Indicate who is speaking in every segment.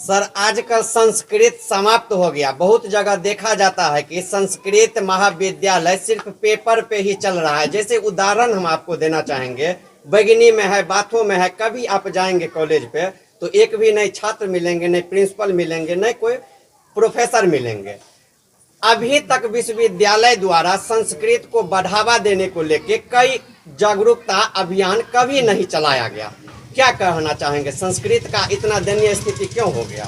Speaker 1: Sir आजकल संस्कृत समाप्त हो गया। बहुत जगह देखा जाता है कि संस्कृत महाविद्यालय सिर्फ पेपर पे ही चल रहा है। जैसे उदाहरण हम आपको देना चाहेंगे, बगनी में है, बाथो में है। कभी आप जाएंगे कॉलेज पे तो एक भी नहीं छात्र मिलेंगे, नहीं प्रिंसिपल मिलेंगे, नहीं कोई प्रोफेसर मिलेंगे। अभी तक विश्वविद्यालय द्वारा संस्कृत को बढ़ावा देने को लेके कई जागरूकता अभियान कभी नहीं चलाया गया। क्या कहना चाहेंगे, संस्कृत का इतना दयनीय स्थिति क्यों हो गया?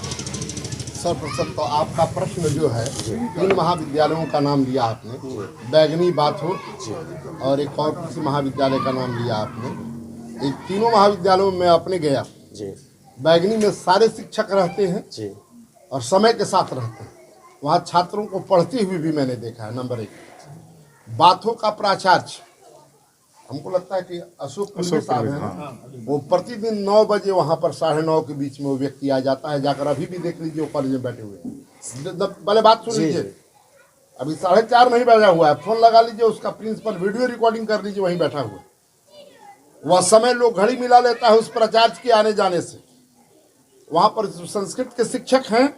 Speaker 2: सर्वप्रथम तो आपका प्रश्न जो है, इन महाविद्यालयों का नाम लिया आपने, बैगनी, बाथो और एक और किसी महाविद्यालय का नाम लिया आपने। इन तीनों महाविद्यालयों में आपने गया जी। बैगनी में सारे शिक्षक रहते हैं जी और समय के साथ रहते हैं। वहाँ छात्रों को पढ़ते हुए भी मैंने देखा है, नंबर 1। बाथो का प्राचार्य हमको लगता है कि अशोक साहब है ना, वो प्रतिदिन 9 बजे वहाँ पर 9:30 के बीच में वो व्यक्ति आ जाता है। जाकर अभी भी देख लीजिए, वो कॉलेज में बैठे हुए हैं। पहले बात सुन लीजिए, अभी 4:30 नहीं बजा हुआ है, फोन लगा लीजिए, उसका प्रिंसिपल वीडियो रिकॉर्डिंग कर लीजिए, वहीं बैठा हुआ। वह समय लोग घड़ी मिला लेता है उस प्राचार्य के आने जाने से। वहाँ पर संस्कृत के शिक्षक हैं,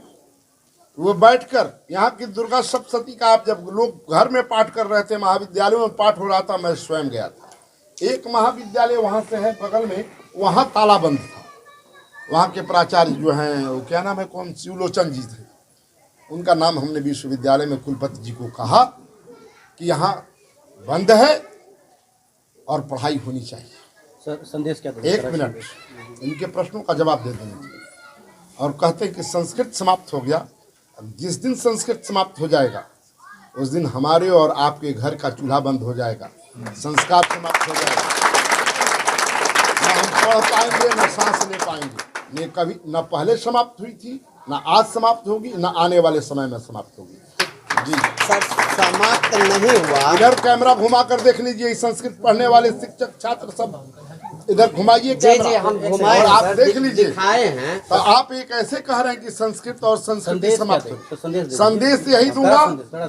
Speaker 2: वो बैठकर यहाँ की दुर्गा सप्तशती का, आप जब लोग घर में पाठ कर रहे थे, महाविद्यालयों में पाठ हो रहा था, मैं स्वयं गया था। एक महाविद्यालय वहाँ से है बगल में, वहाँ ताला बंद था। वहाँ के प्राचार्य जो हैं, वो क्या नाम है, कौन, शिवलोचन जी थे। उनका नाम हमने विश्वविद्यालय में कुलपति जी को कहा कि यहाँ बंद है और पढ़ाई होनी चाहिए।
Speaker 3: सर संदेश क्या था?
Speaker 2: 1 मिनट, इनके प्रश्नों का जवाब दे देना चाहिए। और कहते हैं कि संस्कृत समाप्त हो गया। जिस दिन संस्कृत समाप्त हो जाएगा उस दिन हमारे और आपके घर का चूल्हा बंद हो जाएगा, संस्कार समाप्त हो जाएगा। न हम पढ़ पाएंगे, न सांस ले पाएंगे। ने कभी न पहले समाप्त हुई थी, न आज समाप्त होगी, न आने वाले समय में समाप्त होगी जी।
Speaker 1: सर समाप्त नहीं हुआ।
Speaker 2: इधर कैमरा घुमा कर देख लीजिए, संस्कृत पढ़ने वाले शिक्षक छात्र सब इधर घुमाइए कैमरा।
Speaker 1: जी हम घुमाए
Speaker 2: और आप देख लीजिए,
Speaker 1: दिखाए हैं।
Speaker 2: तो आप एक ऐसे कह रहे हैं कि संस्कृत और संस्कृति समाप्त हो।
Speaker 3: तो
Speaker 2: संदेश यही दूंगा,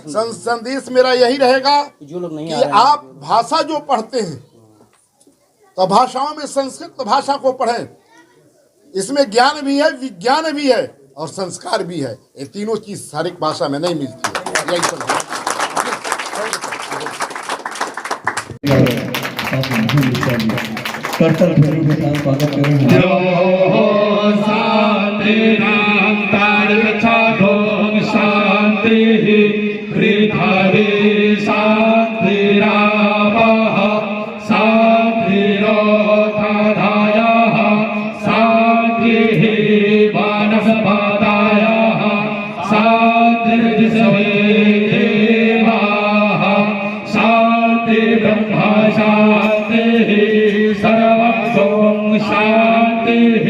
Speaker 2: संदेश मेरा यही रहेगा
Speaker 3: जो लोग नहीं
Speaker 2: कि आप भाषा जो पढ़ते हैं तो भाषाओं में संस्कृत भाषा को पढ़ें। इसमें ज्ञान भी है, विज्ञान भी है और संस्कार भी है। ये तीनों चीज हर एक भाषा में नहीं मिलती है। यही सब
Speaker 4: करतल ध्वनि के साथ स्वागत करेंगे। शांति हृदय शांतिरापः शांतिरोधाय शांतिः वनस्पतयः शांतिर्दिशवे देवाः शांति ब्रह्म शांतिः सर्वं शांतिः